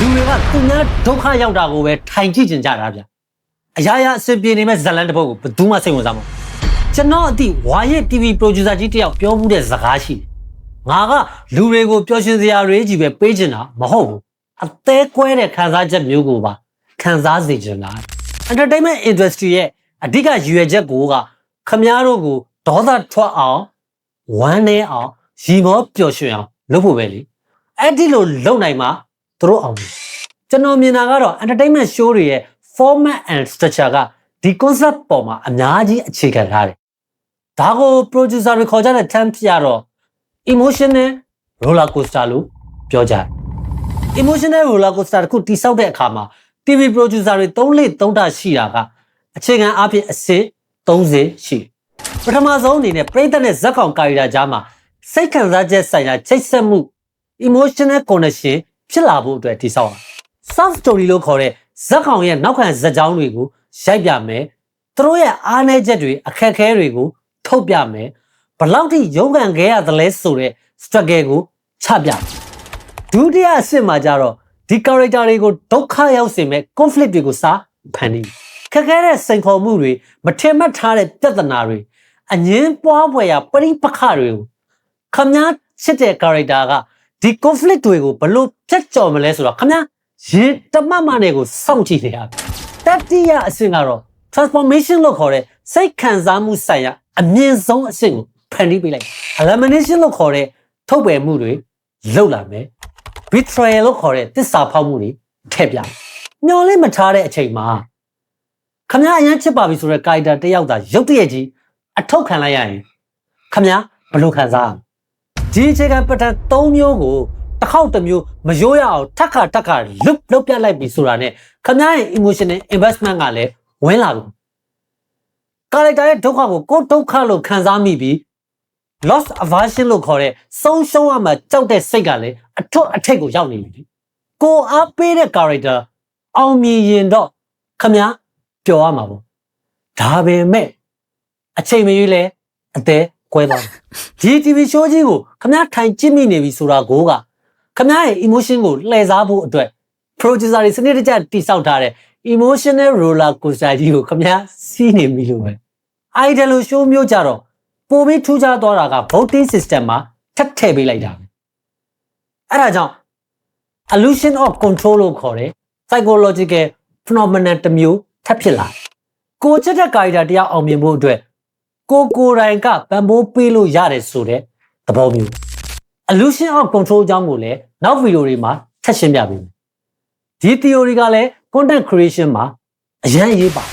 လူတွေကသူများဒုက္ခရောက်တာကိုပဲထိုင်ကြည့်ကြတာဗျအရာရာအစပြေနေမဲ့ဇလန်တစ်ပုတ်ကိုဘယ်သူမှစိတ်ဝင်စားမှာကျွန်တော်အတိဝါရစ် TV producer ကြီးတယောက်ပြောမှုတဲ့စကားရှိငါကလူတွေကိုပျော်ရွှင်စရာတွေကြီးပဲပေးချင်တာမဟုတ်ဘူးအသေးကွဲတဲ့ခံစားချက်မျိုးကိုပါခံစားစေချင်တာ entertainment industry ရဲ့အဓိကရည်ရွယ်ချက်ကိုကခမားတို့ကိုဒေါသထွက်အောင်ဝမ်းနည်းအောင်ရီမောပျော်ရွှင်အောင်လုပ်ဖို့ပဲလေအဲ့ဒီလိုလုပ်နိုင်မှသူတို့အောင်ကျွန်တော်မြင်တာကတော့ entertainment show တွေရဲ့ format and structure ကဒီ concept ပေါ်မှာအများကြီးအခြေခံထားတယ်ဒါကို producer တွေခေါ်ကြတဲ့ term ပြတော့ emotional roller coaster လို့ပြောကြတယ် emotional roller coaster တခုတိဆောက်တဲ့အခါမှာ TV producer တွေ3လေ3တာရှိတာကအခြေခံအားဖြင့်အစစ်30ရှိပထမဆုံးအနေနဲ့ပရိသတ်နဲ့ဇက်ကောင်ကာရီတာကြားမှာစိတ်ခံစားချက်ဆိုင်ရာချိတ်ဆက်မှု emotional connection ဖြစ်လာဖို့အတွက်တိဆောက်တာ soft story လို့ခေါ်တဲ့ဇက်ကောင်ရဲ့နောက်ခံဇက်ကြောင်းတွေကိုရိုက်ပြမယ်သူတို့ရဲ့အားနည်းချက်တွေအခက်အခဲတွေကိုထုတ်ပြမယ်ဘလောက်ထိရုန်းကန်ခဲ့ရသလဲဆိုတဲ့ struggle ကိုချပြဒုတိယအဆင့်မှာကျတော့ဒီ character တွေကိုဒုက္ခရောက်စေမဲ့ conflict တွေကိုစဖန်တီးခက်ခဲတဲ့စိန်ခေါ်မှုတွေမထင်မှတ်ထားတဲ့ပြဿနာတွေအငင်းပွားဖွယ်ရာပရိပခတွေကိုခမားချစ်တဲ့ character ကဒီ conflict တွေကိုဘလို့ဖြတ်ကျော်မလဲဆိုတော့ခမားရင်တမတ်မနဲ့ကိုစောင့်ကြည့်နေရတတိယအဆင့်ကတော့ transformation လို့ခေါ်တဲ့စိတ်ခံစားမှုဆိုင်ရာအမြင့်ဆုံးအဆင့်ကိုဖန်တီးပေးလိုက် elimination လို့ခေါ်တဲ့ထုတ်ပယ်မှုတွေလုပ်လာမယ် betrayal လို့ခေါ်တဲ့တစ္ဆာဖောက်မှုတွေထည့်ပြမျောလင့်မထားတဲ့အချိန်မှာခမားအရန်ချစ်ပါပြီဆိုတဲ့ character တယောက်သာရုတ်တရက်ကြီးအထုတ်ခံလိုက်ရရင်ခမားဘယ်လိုခံစားဒီအခြေခံပဋ္ဌာန်း၃မျိုးကိုတစ်ခေါက်တစ်မျိုးမရိုးရအောင်ထက်ခါလုတ်ပြလိုက်ပြီဆိုတာနဲ့ခမားရဲ့ emotional investment ကလည်းဝင်လာပြီ character ရဲ့ဒုက္ခကိုကိုယ်ဒုက္ခလို့ခံစားမိပြီး loss aversion လို့ခေါ်တဲ့ဆုံးရှုံးရမှကြောက်တဲ့စိတ်ကလည်းအထွတ်အထိပ်ကိုရောက်နေပြီကိုအားပေးတဲ့ character အောင်မြင်ရင်တော့ခမားပျော်ရမှာပေါ့ဒါပေမဲ့အချိန်မရွေးလဲအသေးကွဲသွားဒီ TV show ကြီးကိုခမားထိုင်ကြည့်မိနေပြီဆိုတာကိုကခမားရဲ့ emotion ကိုလှည့်စားဖို့အတွက် producer တွေစနစ်တကျတိစောက်ထားတဲ့ emotional roller coaster ကြီးကိုခမားစီးနေပြီလို့ပဲ idol show မျိုးကြတော့ပိုပြီးထူးခြားသွားတာက voting system မှာထပ်ထည့်ပေးလိုက်တာပဲအဲ့ဒါကြောင့် illusion of control လို့ခေါ်တဲ့ psychological phenomenon တစ်မျိုးထပ်ဖြစ်လာကိုချစ်တဲ့ character တယောက်အောင်မြင်ဖို့အတွက်ကိုတိုင်ကပံ့ပိုးပေးလို့ရတယ်ဆိုတဲ့သဘောမျိုး illusion of control ကြောင့်ကိုလည်းနောက်ဗီဒီယိုတွေမှာထပ်ရှင်းပြပေးမယ်ဒီ theory ကလည်း content creation မှာအရန်ရေးပါ